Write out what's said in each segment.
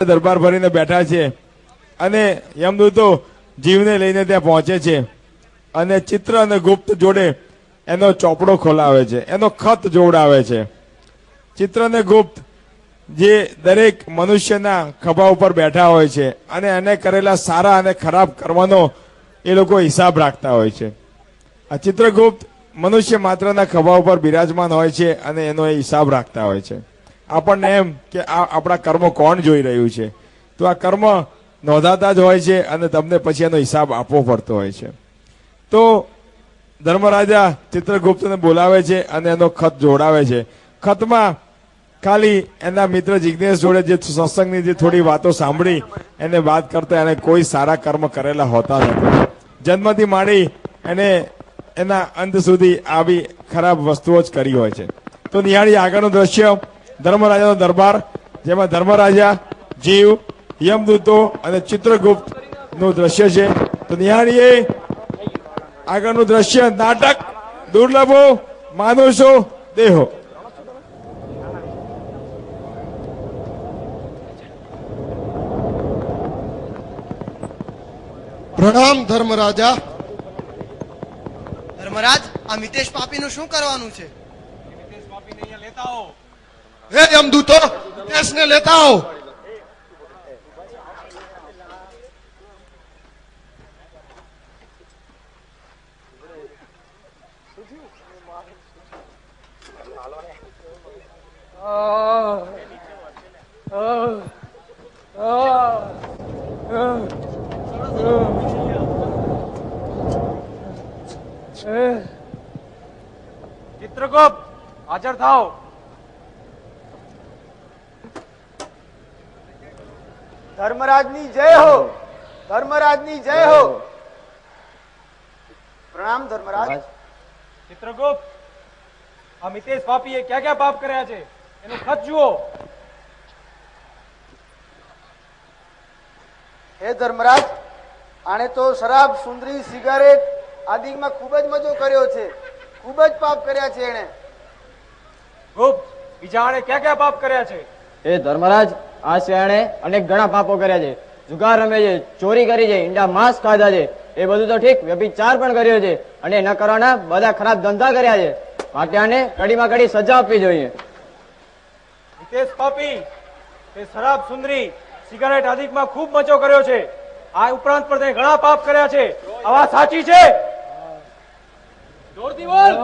દરબાર ભરીને બેઠા છે અને યમદૂતો જીવને લઈને ત્યાં પહોંચે છે અને ચિત્ર અને ગુપ્ત જોડે એનો ચોપડો ખોલાવે છે, એનો ખત જોડાવે છે. ચિત્ર અને ગુપ્ત જે દરેક મનુષ્યના ખભા ઉપર બેઠા હોય છે અને એને કરેલા સારા અને ખરાબ કર્મનો એ લોકો હિસાબ રાખતા હોય છે. આ ચિત્રગુપ્ત મનુષ્ય માત્રના ખભા ઉપર બિરાજમાન હોય છે અને એનો એ હિસાબ રાખતા હોય છે. આપણને એમ કે આ આપણા કર્મો કોણ જોઈ રહ્યું છે, તો આ કર્મ નોંધાતા જ હોય છે અને તમને પછી એનો હિસાબ આપવો પડતો હોય છે. તો ધર્મરાજા ચિત્રગુપ્તને બોલાવે છે અને એનો ખત જોડાવે છે. ખતમાં ખાલી એના મિત્ર જિજ્ઞેશ જોડે જે સત્સંગની જે થોડી વાતો સાંભળી એને વાત કરતા એને કોઈ સારા કર્મ કરેલા હોતા નથી. જન્મથી માંડી એને એના અંત સુધી આવી ખરાબ વસ્તુઓ જ કરી હોય છે. તો નિહાળી આગળનું દ્રશ્ય ધર્મરાજાનો દરબાર, જેમાં ધર્મરાજા, જીવ, યમદૂતો અને ચિત્રગુપ્ત નું દ્રશ્ય છે. તો નિહાળીએ આગળનું દ્રશ્ય, નાટક દુર્લભો માનુષો દેહો. પ્રણામ ધર્મરાજા. ધર્મરાજ, આ મિતેશ પાપીનું શું કરવાનું છે? મિતેશ પાપીને અહીંયા લેતા આવો. હે યમદૂતો, મિતેશને લેતા આવો. ચિત્રગુપ્ત હાજર થાઓ. ધર્મરાજની જય હો, ધર્મરાજની જય હો. પ્રણામ ધર્મરાજ. ચિત્રગુપ્ત, આ મિતેશ પાપીએ ક્યાં ક્યાં પાપ કર્યા છે એનું ખત જુઓ. હે ધર્મરાજ, આણે તો શરાબ, સુંદરી, સિગારેટ આદિમાં ખૂબ જ મજો કર્યો છે. ખૂબ જ પાપ કર્યા છે એણે. ગુપ્ત, બીજા આણે ક્યાં ક્યાં પાપ કર્યા છે? એ ધર્મરાજ, આ શિયાળે અનેક ઘણા પાપો કર્યા છે. જુગાર રમે છે, ચોરી કરી છે, ઈંડા માંસ ખાધા છે, એ બધું તો ઠીક, વ્યભિચાર પણ કર્યો છે અને ન કરવાના બધા ખરાબ ધંધા કર્યા છે. માટે આને કડીમાં કડી સજા આપવી જોઈએ. મિતેશ પાપી, તે શરાબ, સુંદરી, સિગારેટ આદિમાં ખૂબ મજો કર્યો છે. આ ઉપરાંત પણ તે ઘણા પાપ કર્યા છે. આ વાત સાચી છે? જોરથી બોલ.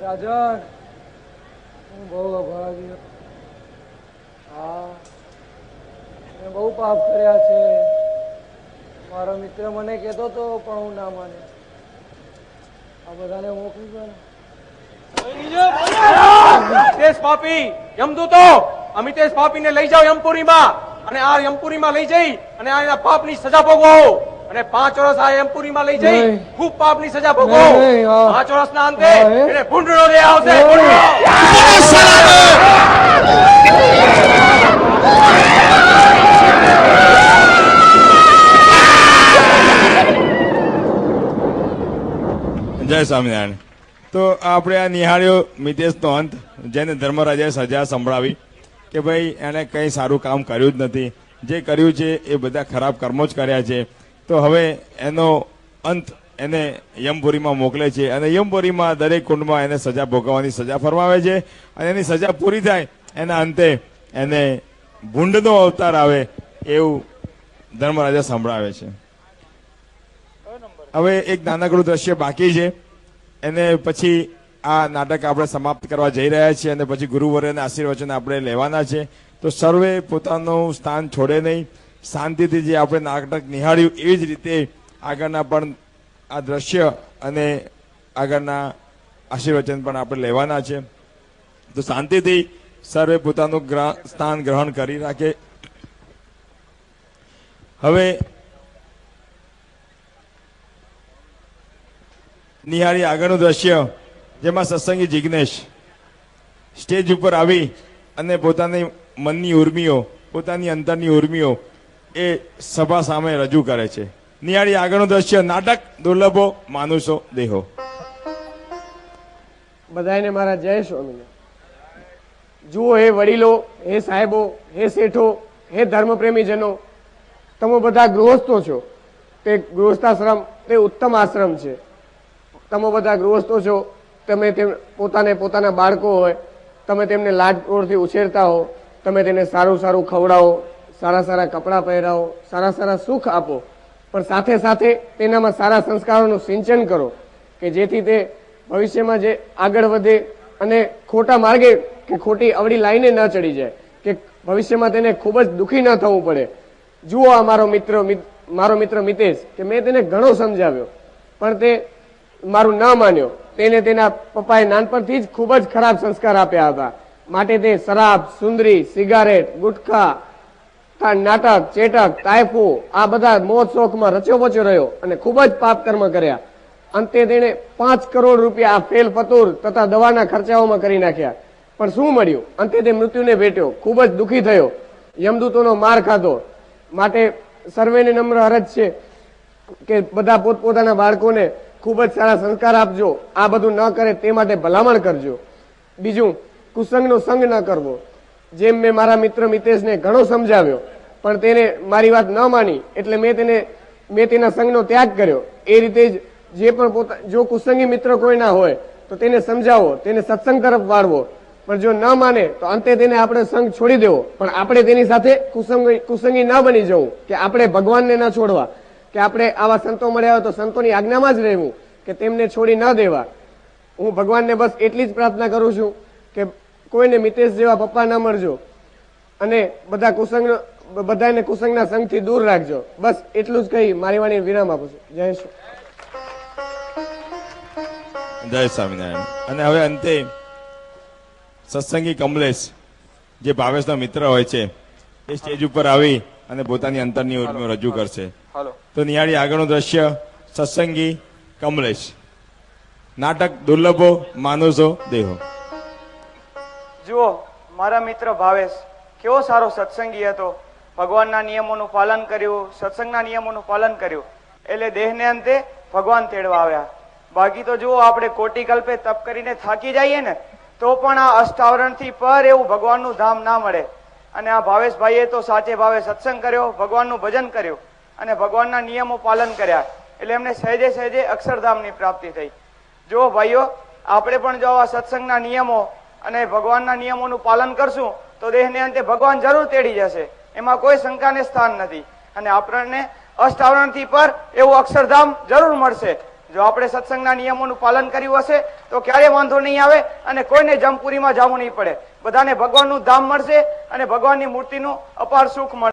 રાજન, હું બહુ અભાગી. હા, મેં બહુ પાપ કર્યા છે. મારો મિત્ર મને કહેતો હતો પણ હું ના માને. આ બધાને મોકલી દો ને. મિતેશ પાપી, યમદૂતો, આ મિતેશ પાપીને લઈ જાઓ યમપુરીમાં અને આ યમપુરીમાં લઈ જઈ અને આ એના પાપની સજા ભોગવો. અને 5 વર્ષ આ યમપુરીમાં લઈ જઈ ખૂબ પાપની સજા ભોગવો. 5 વર્ષના અંતે એને ભૂંડનો દે આવશે. જય સ્વામિનારાયણ. તો આપણે આ નિહાળ્યો મિતેશનો અંત, જેને ધર્મરાજાએ સજા સંભળાવી કે ભાઈ એણે કંઈ સારું કામ કર્યું જ નથી, જે કર્યું છે એ બધા ખરાબ કર્મો જ કર્યા છે. તો હવે એનો અંત એને યમપુરીમાં મોકલે છે અને યમપુરીમાં દરેક કુંડમાં એને સજા ભોગવવાની સજા ફરમાવે છે અને એની સજા પૂરી થાય એના અંતે એને ભૂંડનો અવતાર આવે એવું ધર્મરાજા સંભળાવે છે. હવે એક નાનકડું દ્રશ્ય બાકી છે, એને પછી આ નાટક આપણે સમાપ્ત કરવા જઈ રહ્યા છીએ અને પછી ગુરુવર્યના આશીર્વચન આપણે લેવાના છે. તો સર્વે પોતાનું સ્થાન છોડે નહીં, શાંતિથી જે આપણે નાટક નિહાળ્યું એવી જ રીતે આગળના પણ આ દ્રશ્ય અને આગળના આશીર્વચન પણ આપણે લેવાના છે. તો શાંતિથી સર્વે પોતાનું સ્થાન ગ્રહણ કરી રાખે. હવે નિહાળી આગળનું દ્રશ્ય, જેમાં સત્સંગી જિજ્ઞેશ સ્ટેજ ઉપર આવી અને પોતાની મનની ઉર્મિઓ, પોતાની અંતરની ઉર્મિઓ એ સભા સામે રજૂ કરે છે. નિહાળી આગળનું દ્રશ્ય, નાટક દુર્લભો માનુષો દેહો. બધાને મારા જય સ્વામિનારાયણ. જુઓ હે વડીલો, હે સાહેબો, હે શેઠો, હે ધર્મપ્રેમીજનો, તમે બધા ગૃહસ્થો છો, તે ગૃહસ્થાશ્રમ તે ઉત્તમ આશ્રમ છે. તમે બધા ગૃહસ્થો છો, તમે પોતાના બાળકો હોય, તમે તેમને લાડકોળથી ઉછેરતા હો, તમે તેને સારું સારું ખવડાવો, સારા સારા કપડાં પહેરાવો, સારા સારા સુખ આપો, પણ સાથે સાથે તેનામાં સારા સંસ્કારોનું સિંચન કરો કે જેથી તે ભવિષ્યમાં જે આગળ વધે અને ખોટા માર્ગે કે ખોટી અવળી લાઈને ન ચડી જાય, કે ભવિષ્યમાં તેને ખૂબ જ દુઃખી ન થવું પડે. જુઓ આ મારો મિત્ર મિતેશ, કે મેં તેને ઘણો સમજાવ્યો પણ તે મારું ન માન્યો. તેને તેના પપ્પાએ નાનપણથી જ ખૂબ જ ખરાબ સંસ્કાર આપ્યા હતા, માટે તે શરાબ, સુંદરી, સિગારેટ, ગુટખા, નાટક, ચેટક, તાયફો આ બધા મોજ શોખમાં રચ્યો પચ્યો રહ્યો અને ખૂબ જ પાપ કર્મ કર્યા. અંતે તેણે 5 કરોડ રૂપિયા આ ફેલ ફતૂર તથા દવાના ખર્ચાઓમાં કરી નાખ્યા. પણ શું મળ્યું? અંતે તે મૃત્યુને ભેટ્યો. ખૂબ જ દુઃખી થયો, યમદૂતોનો માર ખાધો. માટે સર્વેને નમ્ર અરજ છે કે બધા પોતપોતાના બાળકોને ખૂબ જ સારા સંસ્કાર આપજો. આ બધું ન કરે તે માટે ભલામણ કરજો. બીજું, કુસંગનો સંગ ન કરવો. જેમ મેં મારા મિત્ર મિતેશને ઘણો સમજાવ્યો પણ તેને મારી વાત ન માની એટલે મેં તેના સંગનો ત્યાગ કર્યો. એ રીતે જ જે પણ જો કુસંગી મિત્ર કોઈ ના હોય તો તેને સમજાવો, તેને સત્સંગ તરફ વાળવો, પણ જો ન માને તો અંતે તેને આપણે સંગ છોડી દેવો. પણ આપણે તેની સાથે કુસંગી ન બની જવું, કે આપણે ભગવાનને ન છોડવા, કે આપણે આવા સંતો મળ્યા હોય તો સંતોની આજ્ઞામાં જ રહેવું, કે તેમને છોડી ન દેવા. હું ભગવાનને બસ એટલી જ પ્રાર્થના કરું છું કે કોઈને મિતેશ જેવા પપ્પા ન મળજો અને બધાને કુસંગના સંગથી દૂર રાખજો. બસ એટલું જ કહી મારી વાણી વિરામ આપું છું. જય શ્રી જય સ્વામિનારાયણ. અને હવે અંતે સત્સંગી કમલેશ, જે ભાવેશનો મિત્ર હોય છે, એ સ્ટેજ ઉપર આવી અને પોતાની અંતરની ઉર્મિઓ રજૂ કરશે. તો નિહાળી આગળનું દ્રશ્ય સત્સંગી કમલેશ. નાટક દુર્લભો માનુષો દેહો. જુઓ, મારા મિત્ર ભાવેશ કેવો સારો સત્સંગી હતો. ભગવાનના નિયમોનું પાલન કર્યું, સત્સંગના નિયમોનું પાલન કર્યું, એટલે દેહને અંતે ભગવાન તેડવા આવ્યા. બાકી તો જુઓ, આપણે કોટી કલ્પે તપ કરીને થાકી જઈએ ને તો પણ આ અષ્ટાવરણથી પર એવું ભગવાનનું ધામ ના મળે. અને આ ભાવેશભાઈએ તો સાચે ભાવે સત્સંગ કર્યો, ભગવાનનું ભજન કર્યું અને ભગવાનના નિયમો પાલન કર્યા, એટલે એમને સહેજે સહેજે અક્ષરધામની પ્રાપ્તિ થઈ. જો ભાઈઓ, આપણે પણ જો આવા સત્સંગના નિયમો અને ભગવાનના નિયમોનું પાલન કરશું તો દેહને અંતે ભગવાન જરૂર તેડી જશે, એમાં કોઈ શંકાને સ્થાન નથી. અને આપણને અષ્ટાવરણથી પર એવું અક્ષરધામ જરૂર મળશે. જો આપણે સત્સંગના નિયમોનું પાલન કર્યું હશે તો ક્યારેય વાંધો નહીં આવે અને કોઈને જમપુરીમાં જવું નહીં પડે. બધાને ભગવાનનું ધામ મળશે અને ભગવાનની મૂર્તિનું અપાર સુખ મળશે.